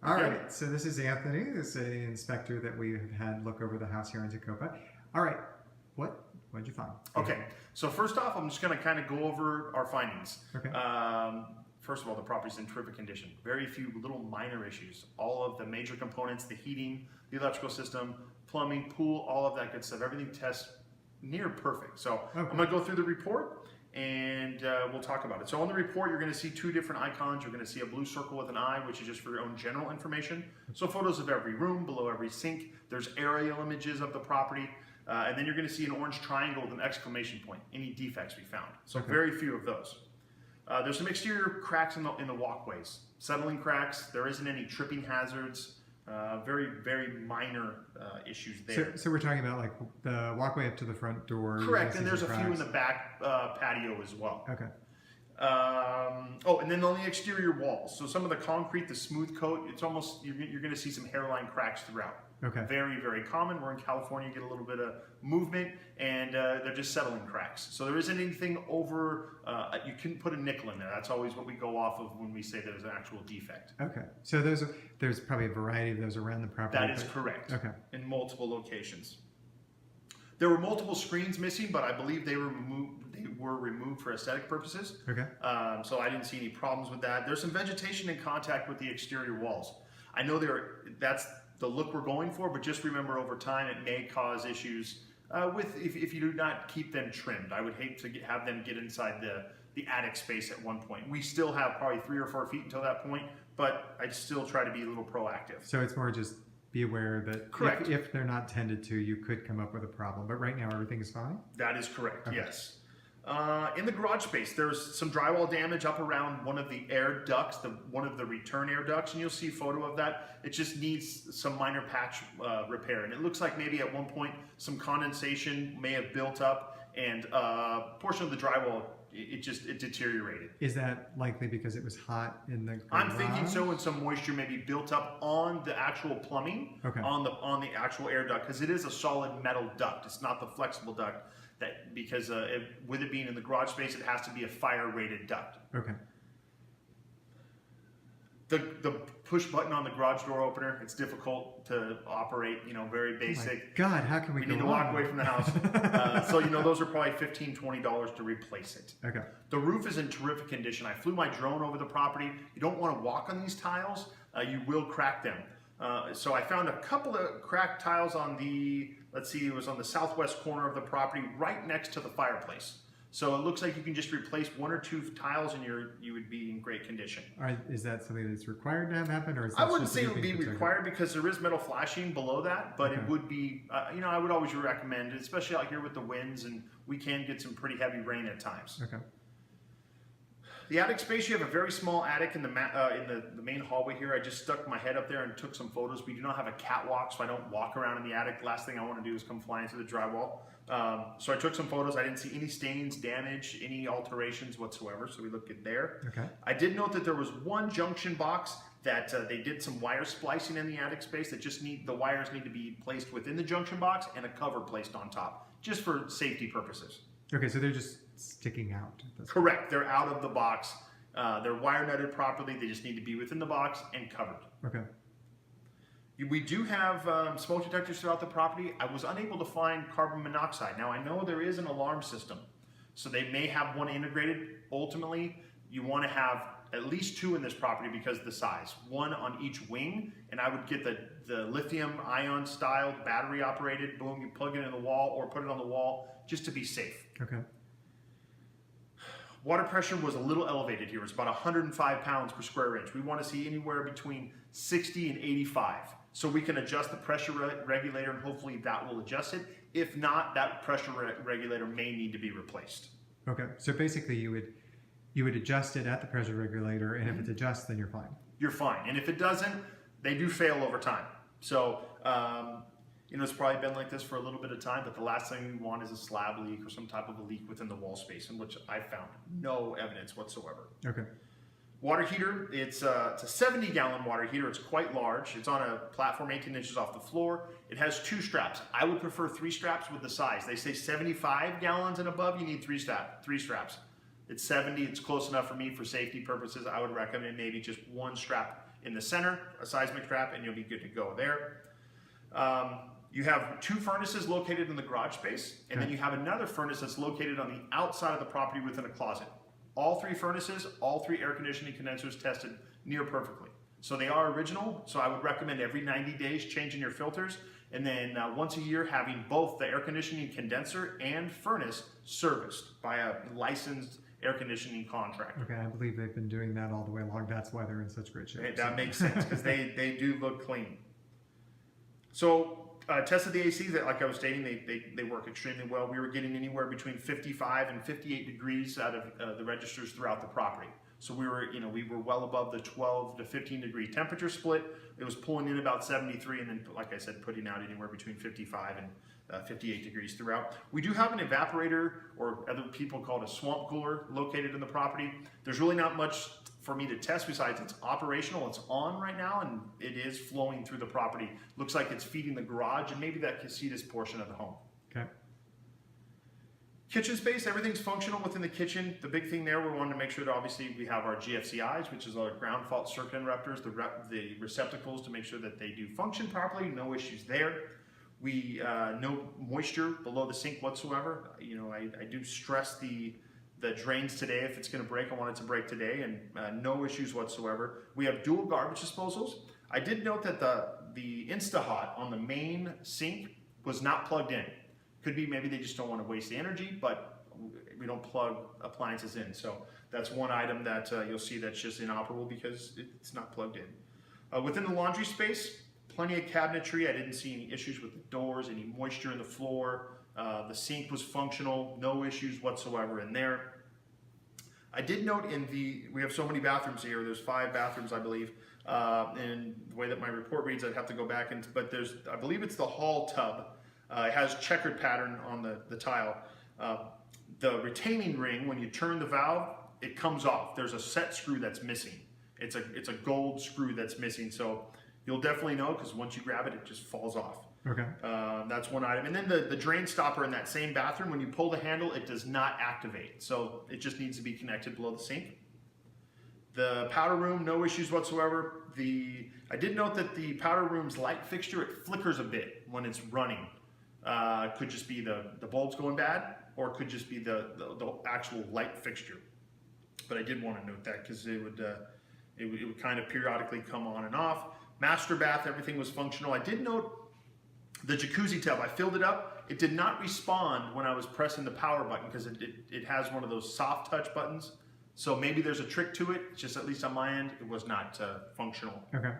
All right, so this is Anthony. This is an inspector that we have had look over the house here in Tecopa. All right, what'd you find? Okay, so first off, I'm just going to kind of go over our findings. Okay. First of all, the property's in terrific condition. Very few little minor issues. All of the major components, the heating, the electrical system, plumbing, pool, all of that good stuff. Everything tests near perfect. So I'm going to go through the report and we'll talk about it. So on the report, you're going to see two different icons. You're going to see a blue circle with an eye, which is just for your own general information. So photos of every room, below every sink. There's aerial images of the property. And then you're going to see an orange triangle with an exclamation point, any defects we found. So very few of those. There's some exterior cracks in the walkways, settling cracks. There isn't any tripping hazards. Very, very minor issues there. So we're talking about like the walkway up to the front door. Correct, and there's a few in the back patio as well. Okay. Oh, and then on the exterior walls, so some of the concrete, the smooth coat, it's almost, you're going to see some hairline cracks throughout. Okay. Very, very common. We're in California, you get a little bit of movement, and they're just settling cracks. So there isn't anything over, you couldn't put a nickel in there. That's always what we go off of when we say there's an actual defect. Okay. So there's probably a variety of those around the property. That is correct. Okay. In multiple locations. There were multiple screens missing, but I believe they were removed for aesthetic purposes. Okay. So I didn't see any problems with that. There's some vegetation in contact with the exterior walls. I know that's the look we're going for, but just remember over time it may cause issues if you do not keep them trimmed. I would hate to have them get inside the attic space at one point. We still have probably 3 or 4 feet until that point, but I'd still try to be a little proactive. So it's more just be aware that if they're not tended to, you could come up with a problem. But right now everything is fine? That is correct, yes. In the garage space, there's some drywall damage up around one of the air ducts, one of the return air ducts, and you'll see a photo of that. It just needs some minor patch repair, and it looks like maybe at one point some condensation may have built up, and a portion of the drywall it deteriorated. Is that likely because it was hot in the garage? I'm thinking so, and some moisture maybe built up on the actual plumbing, on the actual air duct, because it is a solid metal duct. It's not the flexible duct. Because with it being in the garage space, it has to be a fire-rated duct. Okay. The push button on the garage door opener, it's difficult to operate, very basic. Oh my God, how can we need to walk away from the house. So, those are probably $15, $20 to replace it. Okay. The roof is in terrific condition. I flew my drone over the property. You don't want to walk on these tiles. You will crack them. So I found a couple of cracked tiles on it was on the southwest corner of the property, right next to the fireplace. So it looks like you can just replace 1 or 2 tiles and you would be in great condition. Is that something that's required to have happen? Or is I wouldn't say it would be required because there is metal flashing below that, but it would be, I would always recommend it, especially out here with the winds, and we can get some pretty heavy rain at times. Okay. The attic space, you have a very small attic in the main hallway here. I just stuck my head up there and took some photos. We do not have a catwalk, so I don't walk around in the attic. Last thing I want to do is come flying through the drywall. So I took some photos. I didn't see any stains, damage, any alterations whatsoever, so we look good there. Okay. I did note that there was one junction box that they did some wire splicing in the attic space that the wires need to be placed within the junction box and a cover placed on top, just for safety purposes. Okay, so they're just sticking out. Correct. They're out of the box. They're wire nutted properly. They just need to be within the box and covered. Okay. We do have smoke detectors throughout the property. I was unable to find carbon monoxide. Now, I know there is an alarm system, so they may have one integrated. Ultimately, you want to have at least 2 in this property because of the size. 1 on each wing, and I would get the lithium ion style battery operated. Boom, you plug it in the wall or put it on the wall just to be safe. Okay. Water pressure was a little elevated here. It's about 105 pounds per square inch. We want to see anywhere between 60 and 85. So we can adjust the pressure regulator and hopefully that will adjust it. If not, that pressure regulator may need to be replaced. Okay, so basically you would adjust it at the pressure regulator, and if it adjusts, then you're fine. You're fine. And if it doesn't, they do fail over time. So, it's probably been like this for a little bit of time, but the last thing we want is a slab leak or some type of a leak within the wall space, in which I found no evidence whatsoever. Okay. Water heater, it's a 70-gallon water heater. It's quite large. It's on a platform 18 inches off the floor. It has 2 straps. I would prefer 3 straps with the size. They say 75 gallons and above, you need 3 straps. It's 70, it's close enough for me for safety purposes. I would recommend maybe just 1 strap in the center, a seismic trap, and you'll be good to go there. You have 2 furnaces located in the garage space, and then you have another furnace that's located on the outside of the property within a closet. All 3 furnaces, all 3 air conditioning condensers tested near perfectly. So they are original, so I would recommend every 90 days changing your filters, and then once a year having both the air conditioning condenser and furnace serviced by a licensed air conditioning contractor. Okay, I believe they've been doing that all the way along. That's why they're in such great shape. That makes sense, because they do look clean. So tested the AC, that like I was stating, they work extremely well. We were getting anywhere between 55 and 58 degrees out of the registers throughout the property. So we were well above the 12 to 15 degree temperature split. It was pulling in about 73, and then, like I said, putting out anywhere between 55 and 58 degrees throughout. We do have an evaporator, or other people call it a swamp cooler, located in the property. There's really not much for me to test besides it's operational, it's on right now, and it is flowing through the property. Looks like it's feeding the garage and maybe that casitas portion of the home. Okay. Kitchen space, everything's functional within the kitchen. The big thing there, we wanted to make sure that obviously we have our GFCIs, which is our ground fault circuit interrupters, the receptacles to make sure that they do function properly, no issues there. We, no moisture below the sink whatsoever. I do stress the drains today. If it's gonna break, I want it to break today, and no issues whatsoever. We have dual garbage disposals. I did note that the Insta-Hot on the main sink was not plugged in. Could be maybe they just don't want to waste the energy, but we don't plug appliances in. So that's one item that you'll see that's just inoperable because it's not plugged in. Within the laundry space, plenty of cabinetry. I didn't see any issues with the doors, any moisture in the floor. The sink was functional, no issues whatsoever in there. I did note we have so many bathrooms here. There's 5 bathrooms, I believe. And the way that my report reads, I'd have to go back but I believe it's the hall tub. It has checkered pattern on the tile. The retaining ring, when you turn the valve, it comes off. There's a set screw that's missing. It's a gold screw that's missing. So you'll definitely know, because once you grab it, it just falls off. Okay. That's one item. And then the drain stopper in that same bathroom, when you pull the handle, it does not activate. So it just needs to be connected below the sink. The powder room, no issues whatsoever. I did note that the powder room's light fixture, it flickers a bit when it's running. Could just be the bulbs going bad, or it could just be the actual light fixture. But I did want to note that because it would kind of periodically come on and off. Master bath, everything was functional. I did note the jacuzzi tub. I filled it up. It did not respond when I was pressing the power button because it has one of those soft touch buttons. So maybe there's a trick to it. It's just, at least on my end, it was not functional. Okay.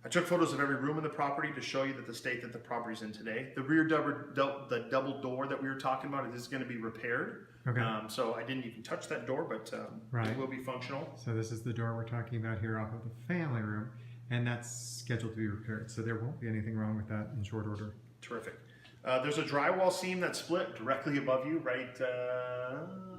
I took photos of every room in the property to show you the state that the property's in today. The rear double door that we were talking about is going to be repaired. Okay. So I didn't even touch that door, but right. It will be functional. So this is the door we're talking about here off of the family room, and that's scheduled to be repaired. So there won't be anything wrong with that in short order. Terrific. There's a drywall seam that's split directly above you, right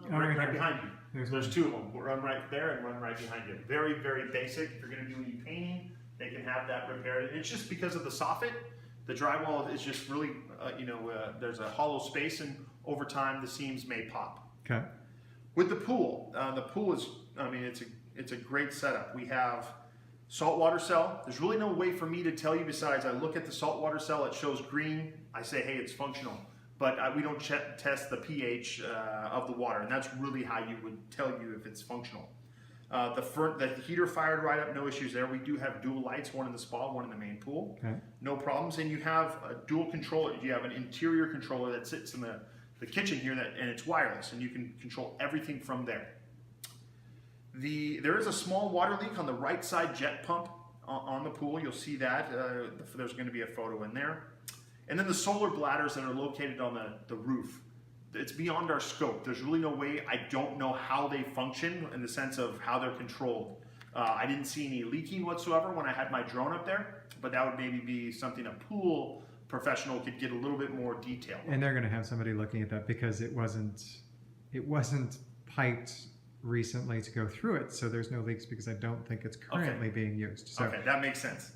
behind you. There's 2 of them. We'll run right there and run right behind you. Very, very basic. If you're going to do any painting, they can have that repaired. It's just because of the soffit. The drywall is just really, there's a hollow space, and over time the seams may pop. Okay. With the pool is, it's a great setup. We have saltwater cell. There's really no way for me to tell you besides I look at the saltwater cell, it shows green. I say, hey, it's functional. But we don't test the pH of the water, and that's really how you would tell you if it's functional. The heater fired right up, no issues there. We do have dual lights, one in the spa, one in the main pool. Okay. No problems. And you have a dual controller. You have an interior controller that sits in the kitchen here, and it's wireless, and you can control everything from there. There is a small water leak on the right side jet pump on the pool. You'll see that. There's going to be a photo in there. And then the solar bladders that are located on the roof. It's beyond our scope. There's really no way. I don't know how they function in the sense of how they're controlled. I didn't see any leaking whatsoever when I had my drone up there, but that would maybe be something a pool professional could get a little bit more detail. And they're going to have somebody looking at that because it wasn't piped recently to go through it, so there's no leaks because I don't think it's currently being used. So. Okay, that makes sense.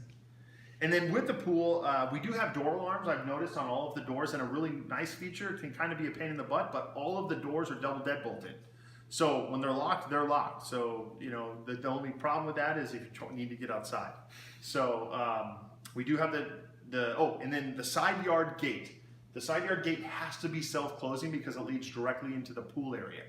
And then with the pool, we do have door alarms. I've noticed on all of the doors, and a really nice feature. It can kind of be a pain in the butt, but all of the doors are double deadbolted. So when they're locked, they're locked. So, you know, the only problem with that is if you need to get outside. So we do have and then the side yard gate. The side yard gate has to be self-closing because it leads directly into the pool area.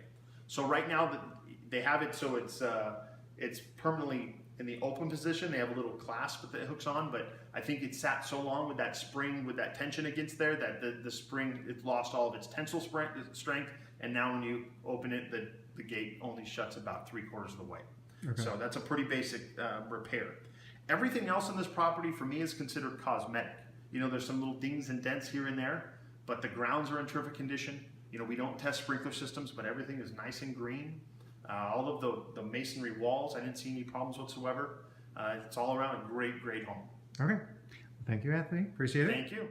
So right now they have it so it's permanently in the open position. They have a little clasp that it hooks on, but I think it sat so long with that spring, with that tension against there, that the spring, it lost all of its tensile strength, and now when you open it, the gate only shuts about 3/4 of the way. Okay. So that's a pretty basic repair. Everything else on this property for me is considered cosmetic. You know, there's some little dings and dents here and there, but the grounds are in terrific condition. You know, we don't test sprinkler systems, but everything is nice and green. All of the masonry walls, I didn't see any problems whatsoever. It's all around a great home. Okay. Thank you, Anthony. Appreciate it. Thank you.